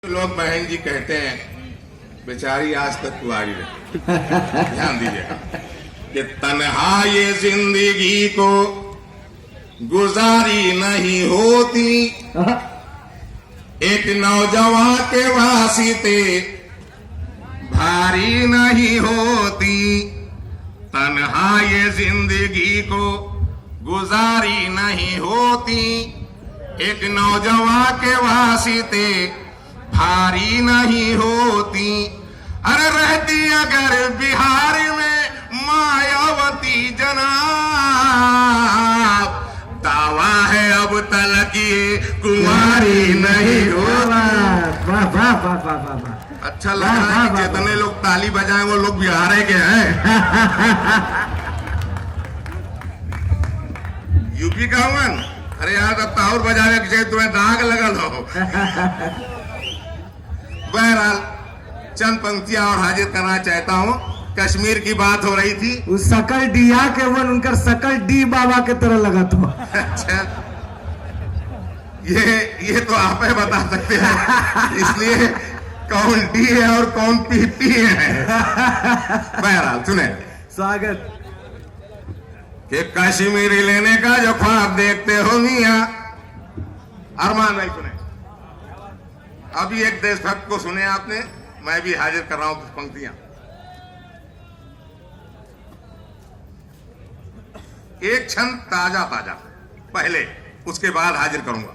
लोग बहन जी कहते हैं बेचारी आज तक कुंवारी रही। ध्यान दीजिएगा कि तन्हा ये जिंदगी को गुजारी नहीं होती, एक नौजवान के वास्ते भारी नहीं होती। तन्हा ये जिंदगी को गुजारी नहीं होती, एक नौजवान के वास्ते भारी नहीं होती। अरे रहती अगर बिहार में मायावती जनाब, दावा है अब तलक ये कुंवारी नहीं होती। अच्छा लग रहा है कि जितने लोग ताली बजाएं वो लोग बिहार के हैं। यूपी का हूं। अरे यार अब ताउर बजाने के चाहिए, तुम्हें दाग लगल हो। बहरहाल चंद पंक्तियां और हाजिर करना चाहता हूं। कश्मीर की बात हो रही थी। उस सकल डिया के वन उनकर सकल डी बाबा के तरह लगा था। अच्छा, ये तो आप ही बता सकते हैं, इसलिए कौन डी है और कौन पी है। बहरहाल सुने स्वागत कि कश्मीरी लेने का जो ख्वाब देखते हो मियां। अरमान भाई सुने, अभी एक देशभक्त को सुने आपने, मैं भी हाजिर कर रहा हूं कुछ पंक्तियां। एक क्षण ताजा ताजा पहले, उसके बाद हाजिर करूंगा।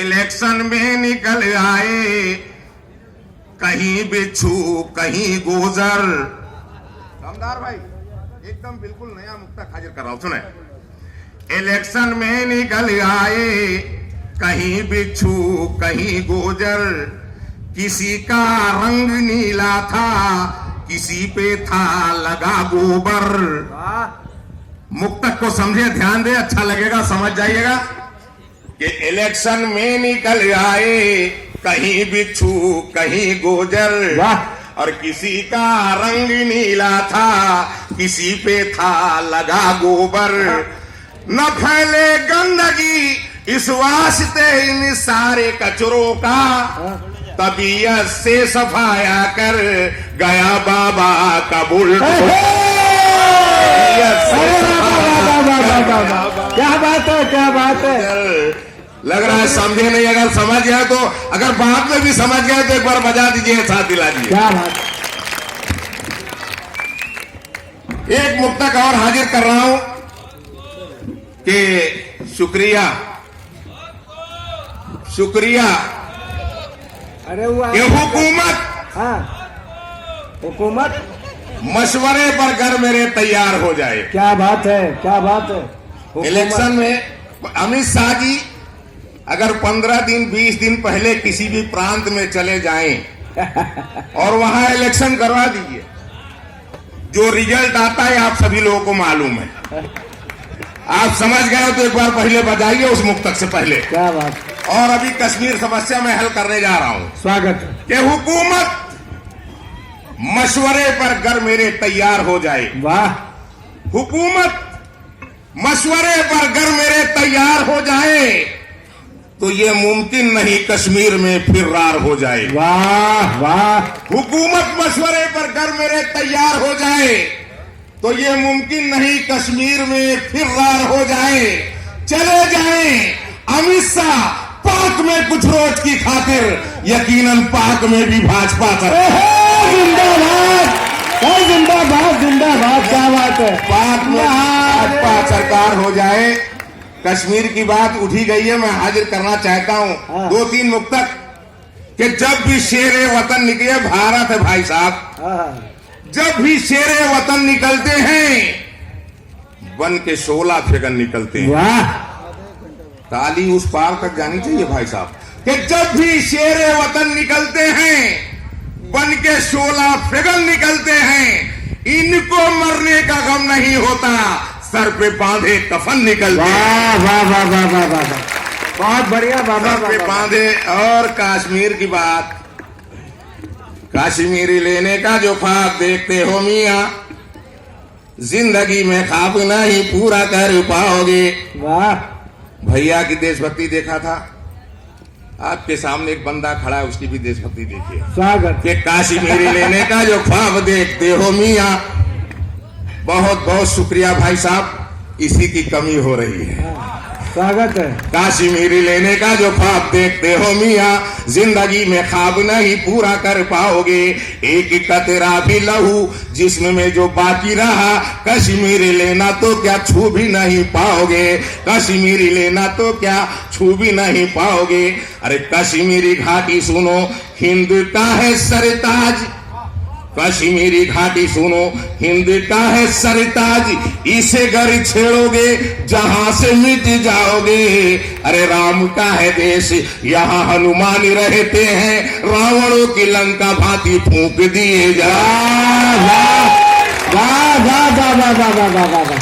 इलेक्शन में निकल आए कहीं बिच्छू कहीं गोजर। दमदार भाई एकदम बिल्कुल नया मुक्तक हाजिर कर रहा हूं, सुने। इलेक्शन में निकल आए कहीं बिच्छू कहीं गोजर, किसी का रंग नीला था किसी पे था लगा गोबर। मुक्तक को समझे, ध्यान दे, अच्छा लगेगा, समझ जाइएगा कि इलेक्शन में निकल आए कहीं बिच्छू कहीं गोजर, और किसी का रंग नीला था किसी पे था लगा गोबर। न फैले गंदगी इस वास्ते इन सारे कचरों का, तबीयत से सफाया कर गया बाबा का बुलट। क्या बात है, क्या बात है। लग रहा है समझे नहीं, अगर समझ गया तो, अगर बाद में भी समझ गए तो एक बार बजा दीजिए, साथ दिला दीजिए। क्या बात। एक मुक्तक और हाजिर कर रहा हूं कि शुक्रिया शुक्रिया अरे वो ये हुकूमत, हाँ हुकूमत मशवरे पर घर मेरे तैयार हो जाए। क्या बात है, क्या बात है। इलेक्शन में अमित शाह जी अगर 15 दिन 20 दिन पहले किसी भी प्रांत में चले जाएं और वहां इलेक्शन करवा दीजिए, जो रिजल्ट आता है आप सभी लोगों को मालूम है। आप समझ गए तो एक बार पहले बताइए उस मुक्तक से पहले। क्या बात। और अभी कश्मीर समस्या में हल करने जा रहा हूं। स्वागत कि हुकूमत मशवरे पर घर मेरे तैयार हो जाए। वाह। हुकूमत मशवरे पर घर मेरे तैयार हो जाए, तो ये मुमकिन नहीं कश्मीर में फिरार हो जाए। वाह वाह। हुकूमत मशवरे पर घर मेरे तैयार हो जाए, तो ये मुमकिन नहीं कश्मीर में फिरार हो जाए। चले जाएं अमित शाह पाक में कुछ रोज की खातिर, यकीनन पाक में भी भाजपा जिंदाबाद जिंदाबाद जिंदाबाद। क्या बात है। पाक में भाजपा सरकार हो जाए। कश्मीर की बात उठी गई है, मैं हाजिर करना चाहता हूं 2-3 मुक्तक कि जब भी शेरे वतन निकले, भारत है भाई साहब, जब भी शेरे वतन निकलते हैं बन के 16 फिगन निकलते हैं। वाह। ताली उस पार तक जानी चाहिए भाई साहब कि जब भी शेरे वतन निकलते हैं बन के 16 फिगन निकलते हैं। इनको मरने का गम नहीं होता, सर पे बांधे कफन निकलते। वाह वाह वाह वाह वाह वाह। बहुत बढ़िया बाबा। सर पे बांधे। और कश्मीर की बात, कश्मीरी लेने का जो ख्वाब देखते हो मियां, जिंदगी में ख्वाब नहीं पूरा कर पाओगे। वाह। भैया की देशभक्ति देखा था। आपके सामने एक बंदा खड़ा है, उसकी भी देशभक्ति देखिए। स्वागत। कि कश्मीरी लेने का जो ख्वाब देखते हो मियां, बहुत बहुत शुक्रिया भाई साहब, इसी की कमी हो रही है। स्वागत है। कश्मीरी लेने का जो ख्वाब देखते हो मियां, जिंदगी में ख्वाब नहीं पूरा कर पाओगे। एक कतरा भी लहू जिस्म में जो बाकी रहा, कश्मीरी लेना तो क्या छू भी नहीं पाओगे। कश्मीरी लेना तो क्या छू भी नहीं पाओगे। अरे कश्मीरी घाटी सुनो, हिंद का है सरताज। कश्मीरी घाटी सुनो, हिंद का है सरताज। इसे घर छेड़ोगे जहां से मिट जाओगे। अरे राम का है देश, यहाँ हनुमान रहते हैं। रावणों की लंका भांति फूंक दिए जा। वाह वाह वाह वाह वाह वाह वाह वाह वाह,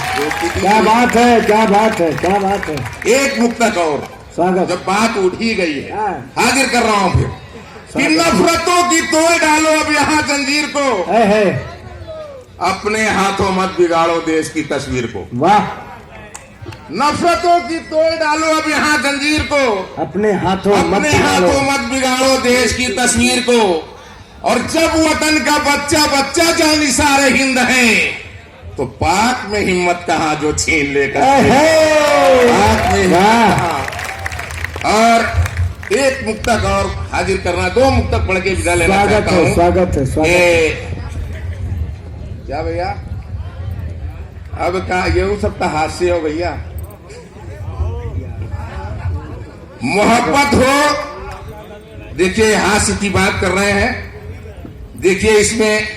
क्या बात है, क्या बात है, क्या बात है। एक मुक्तक और, स्वागत। जब बात उठ ही गई है, हाँ। हाजिर कर रहा हूं फिर कि नफरतों की तोड़ डालो अब यहाँ जंजीर को। है। अपने हाथों मत बिगाड़ो देश की तस्वीर को। वाह। नफरतों की तोड़ डालो अब यहाँ जंजीर को। अपने हाथों अपने हाथों मत बिगाड़ो देश की तस्वीर को। और जब वतन का बच्चा बच्चा जानिसार हिंद है, तो पाक में हिम्मत कहाँ जो छीन लेकर। पाक में हिम्मत कहाँ। और एक मुक्तक और हाजिर करना, 2 मुक्तक पढ़ के विदा लेना चाहता हूं। स्वागत है, स्वागत है। क्या भैया, अब का ये सब का हास्य हो भैया। मोहब्बत हो, देखिए हास्य की बात कर रहे हैं, देखिए इसमें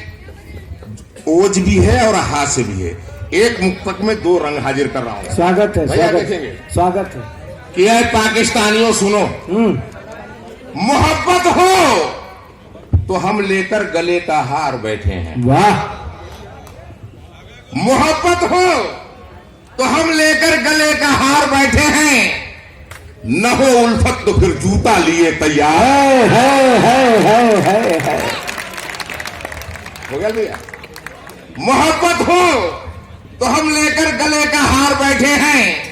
ओज भी है और हास्य भी है। एक मुक्तक में 2 रंग हाजिर कर रहा हूं। स्वागत है, भैया स्वागत देखेंगे। स्वागत है। कि है पाकिस्तानियों सुनो, मोहब्बत हो तो हम लेकर गले का हार बैठे हैं। वाह। मोहब्बत हो तो हम लेकर गले का हार बैठे हैं। न हो उल्फत तो फिर जूता लिए तैयार है। हो गया भैया। मोहब्बत हो तो हम लेकर गले का हार बैठे हैं।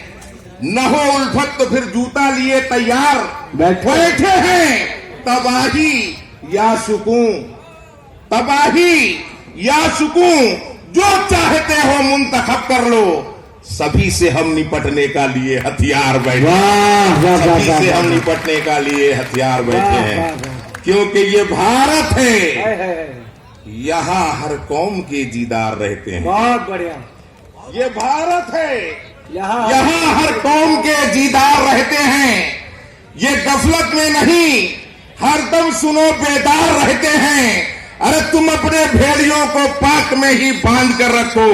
न हो उल्फत तो फिर जूता लिए तैयार बैठे हैं। तबाही या सुकून, तबाही या सुकून, जो चाहते हो मुंतखब कर लो। सभी से हम निपटने का लिए हथियार बैठे, सभी से हम निपटने का लिए हथियार बैठे हैं। क्योंकि ये भारत है, यहाँ हर कौम के दीदार रहते हैं। बहुत बढ़िया। ये भारत है, यहाँ हर कौम के दीदार रहते हैं। ये गफलत में नहीं, हरदम सुनो बेदार रहते हैं। अरे तुम अपने भेड़ियों को पाक में ही बांध कर रखो,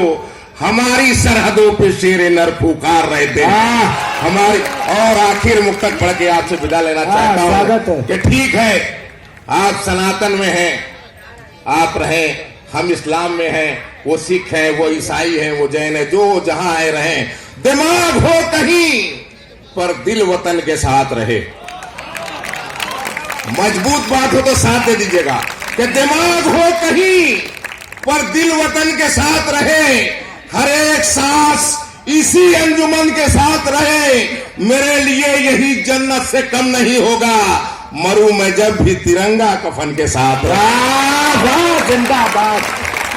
हमारी सरहदों पे शेरे नर पुकार रहते हैं। हमारी और आखिर मुक्तक पढ़ के आपसे विदा लेना चाहता हूं कि ठीक है, आप सनातन में हैं, आप रहें, हम इस्लाम में हैं, वो सिख हैं, वो ईसाई हैं, वो जैन है, जो जहां आए रहें। दिमाग हो कहीं पर दिल वतन के साथ रहे। मजबूत बात हो तो साथ दे दीजिएगा कि दिमाग हो कहीं पर दिल वतन के साथ रहे। हर एक सांस इसी अंजुमन के साथ रहे। मेरे लिए यही जन्नत से कम नहीं होगा, मरूं मैं जब भी तिरंगा कफन के साथ। जिंदाबाद।